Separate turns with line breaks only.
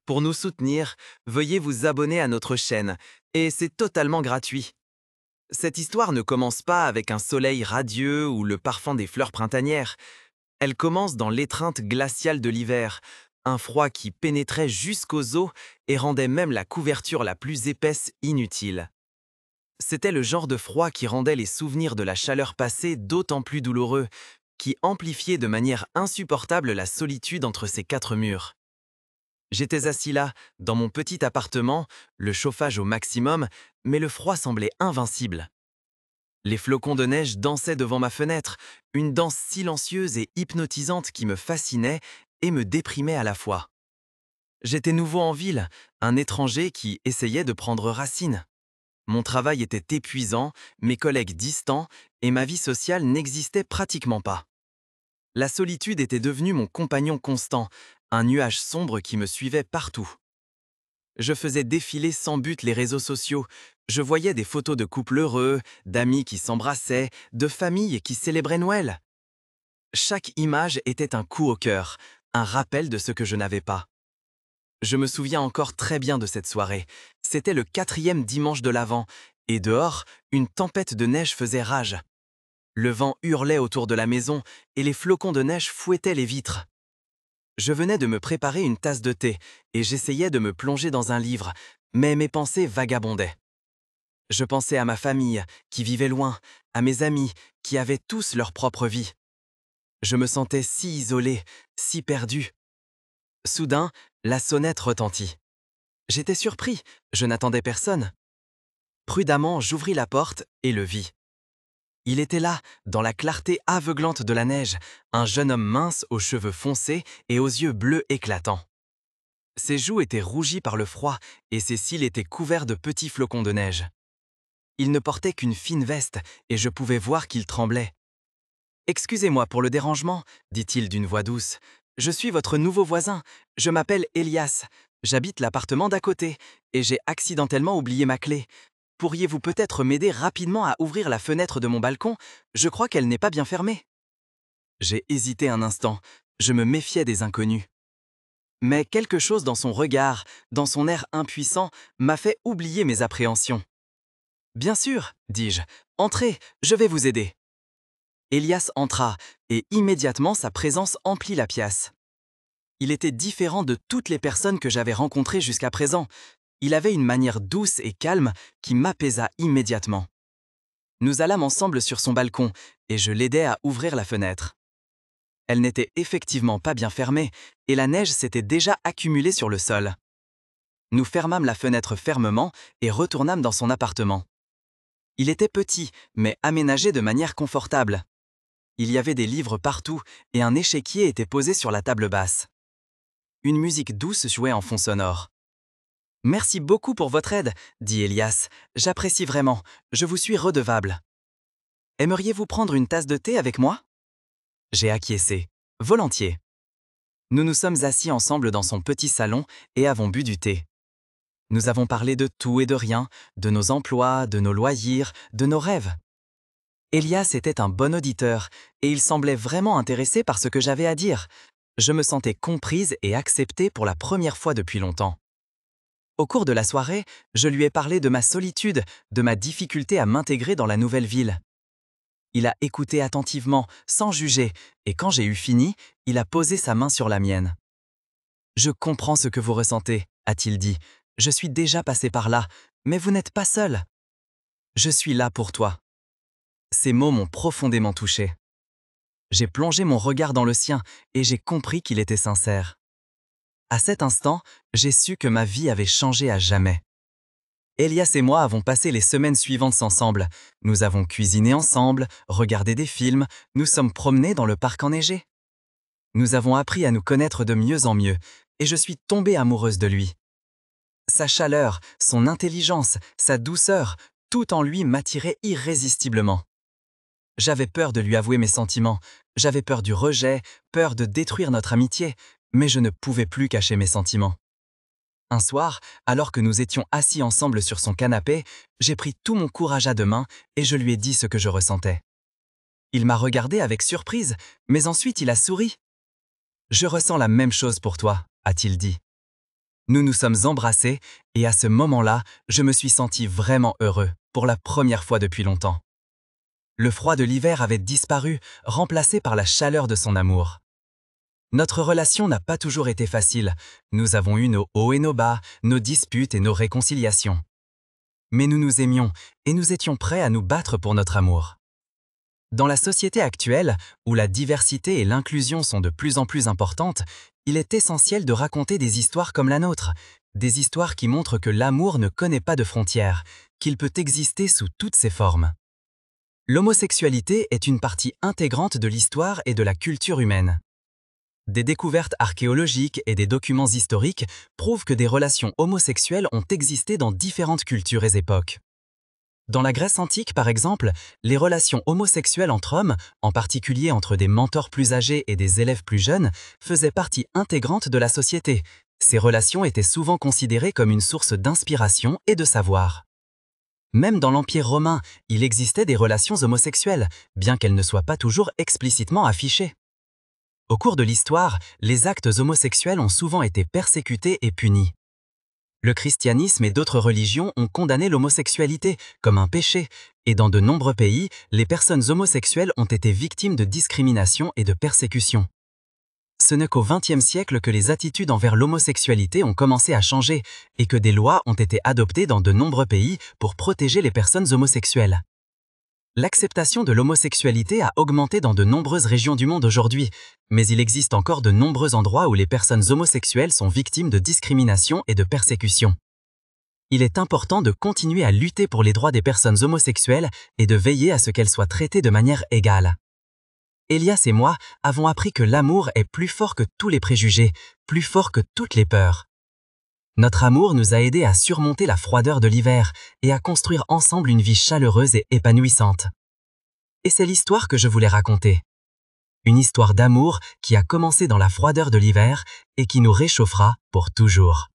Pour nous soutenir, veuillez vous abonner à notre chaîne, et c'est totalement gratuit. Cette histoire ne commence pas avec un soleil radieux ou le parfum des fleurs printanières. Elle commence dans l'étreinte glaciale de l'hiver, un froid qui pénétrait jusqu'aux os et rendait même la couverture la plus épaisse inutile. C'était le genre de froid qui rendait les souvenirs de la chaleur passée d'autant plus douloureux, qui amplifiait de manière insupportable la solitude entre ces quatre murs. J'étais assis là, dans mon petit appartement, le chauffage au maximum, mais le froid semblait invincible. Les flocons de neige dansaient devant ma fenêtre, une danse silencieuse et hypnotisante qui me fascinait et me déprimait à la fois. J'étais nouveau en ville, un étranger qui essayait de prendre racine. Mon travail était épuisant, mes collègues distants, et ma vie sociale n'existait pratiquement pas. La solitude était devenue mon compagnon constant, un nuage sombre qui me suivait partout. Je faisais défiler sans but les réseaux sociaux, je voyais des photos de couples heureux, d'amis qui s'embrassaient, de familles qui célébraient Noël. Chaque image était un coup au cœur, un rappel de ce que je n'avais pas. Je me souviens encore très bien de cette soirée. C'était le 4e dimanche de l'Avent, et dehors, une tempête de neige faisait rage. Le vent hurlait autour de la maison, et les flocons de neige fouettaient les vitres. Je venais de me préparer une tasse de thé, et j'essayais de me plonger dans un livre, mais mes pensées vagabondaient. Je pensais à ma famille, qui vivait loin, à mes amis, qui avaient tous leur propre vie. Je me sentais si isolé, si perdu. Soudain, la sonnette retentit. J'étais surpris, je n'attendais personne. Prudemment, j'ouvris la porte et le vis. Il était là, dans la clarté aveuglante de la neige, un jeune homme mince aux cheveux foncés et aux yeux bleus éclatants. Ses joues étaient rougies par le froid et ses cils étaient couverts de petits flocons de neige. Il ne portait qu'une fine veste et je pouvais voir qu'il tremblait. « Excusez-moi pour le dérangement, dit-il d'une voix douce. Je suis votre nouveau voisin. Je m'appelle Elias. J'habite l'appartement d'à côté et j'ai accidentellement oublié ma clé. Pourriez-vous peut-être m'aider rapidement à ouvrir la fenêtre de mon balcon? Je crois qu'elle n'est pas bien fermée. » J'ai hésité un instant. Je me méfiais des inconnus. Mais quelque chose dans son regard, dans son air impuissant, m'a fait oublier mes appréhensions. « Bien sûr, dis-je. Entrez, je vais vous aider. » Elias entra, et immédiatement sa présence emplit la pièce. Il était différent de toutes les personnes que j'avais rencontrées jusqu'à présent. Il avait une manière douce et calme qui m'apaisa immédiatement. Nous allâmes ensemble sur son balcon, et je l'aidai à ouvrir la fenêtre. Elle n'était effectivement pas bien fermée, et la neige s'était déjà accumulée sur le sol. Nous fermâmes la fenêtre fermement et retournâmes dans son appartement. Il était petit, mais aménagé de manière confortable. Il y avait des livres partout et un échiquier était posé sur la table basse. Une musique douce jouait en fond sonore. « Merci beaucoup pour votre aide, dit Elias. J'apprécie vraiment, je vous suis redevable. Aimeriez-vous prendre une tasse de thé avec moi? » J'ai acquiescé. Volontiers. Nous nous sommes assis ensemble dans son petit salon et avons bu du thé. Nous avons parlé de tout et de rien, de nos emplois, de nos loisirs, de nos rêves. Elias était un bon auditeur et il semblait vraiment intéressé par ce que j'avais à dire. Je me sentais comprise et acceptée pour la première fois depuis longtemps. Au cours de la soirée, je lui ai parlé de ma solitude, de ma difficulté à m'intégrer dans la nouvelle ville. Il a écouté attentivement, sans juger, et quand j'ai eu fini, il a posé sa main sur la mienne. « Je comprends ce que vous ressentez, a-t-il dit. Je suis déjà passé par là, mais vous n'êtes pas seul. Je suis là pour toi. » Ces mots m'ont profondément touché. J'ai plongé mon regard dans le sien et j'ai compris qu'il était sincère. À cet instant, j'ai su que ma vie avait changé à jamais. Elias et moi avons passé les semaines suivantes ensemble. Nous avons cuisiné ensemble, regardé des films, nous sommes promenés dans le parc enneigé. Nous avons appris à nous connaître de mieux en mieux et je suis tombée amoureuse de lui. Sa chaleur, son intelligence, sa douceur, tout en lui m'attirait irrésistiblement. J'avais peur de lui avouer mes sentiments, j'avais peur du rejet, peur de détruire notre amitié, mais je ne pouvais plus cacher mes sentiments. Un soir, alors que nous étions assis ensemble sur son canapé, j'ai pris tout mon courage à deux mains et je lui ai dit ce que je ressentais. Il m'a regardé avec surprise, mais ensuite il a souri. « Je ressens la même chose pour toi, a-t-il dit. Nous nous sommes embrassés et à ce moment-là, je me suis senti vraiment heureux, pour la première fois depuis longtemps. Le froid de l'hiver avait disparu, remplacé par la chaleur de son amour. Notre relation n'a pas toujours été facile. Nous avons eu nos hauts et nos bas, nos disputes et nos réconciliations. Mais nous nous aimions et nous étions prêts à nous battre pour notre amour. Dans la société actuelle, où la diversité et l'inclusion sont de plus en plus importantes, il est essentiel de raconter des histoires comme la nôtre, des histoires qui montrent que l'amour ne connaît pas de frontières, qu'il peut exister sous toutes ses formes. L'homosexualité est une partie intégrante de l'histoire et de la culture humaine. Des découvertes archéologiques et des documents historiques prouvent que des relations homosexuelles ont existé dans différentes cultures et époques. Dans la Grèce antique, par exemple, les relations homosexuelles entre hommes, en particulier entre des mentors plus âgés et des élèves plus jeunes, faisaient partie intégrante de la société. Ces relations étaient souvent considérées comme une source d'inspiration et de savoir. Même dans l'Empire romain, il existait des relations homosexuelles, bien qu'elles ne soient pas toujours explicitement affichées. Au cours de l'histoire, les actes homosexuels ont souvent été persécutés et punis. Le christianisme et d'autres religions ont condamné l'homosexualité comme un péché, et dans de nombreux pays, les personnes homosexuelles ont été victimes de discrimination et de persécution. Ce n'est qu'au XXe siècle que les attitudes envers l'homosexualité ont commencé à changer et que des lois ont été adoptées dans de nombreux pays pour protéger les personnes homosexuelles. L'acceptation de l'homosexualité a augmenté dans de nombreuses régions du monde aujourd'hui, mais il existe encore de nombreux endroits où les personnes homosexuelles sont victimes de discrimination et de persécution. Il est important de continuer à lutter pour les droits des personnes homosexuelles et de veiller à ce qu'elles soient traitées de manière égale. Elias et moi avons appris que l'amour est plus fort que tous les préjugés, plus fort que toutes les peurs. Notre amour nous a aidés à surmonter la froideur de l'hiver et à construire ensemble une vie chaleureuse et épanouissante. Et c'est l'histoire que je voulais raconter. Une histoire d'amour qui a commencé dans la froideur de l'hiver et qui nous réchauffera pour toujours.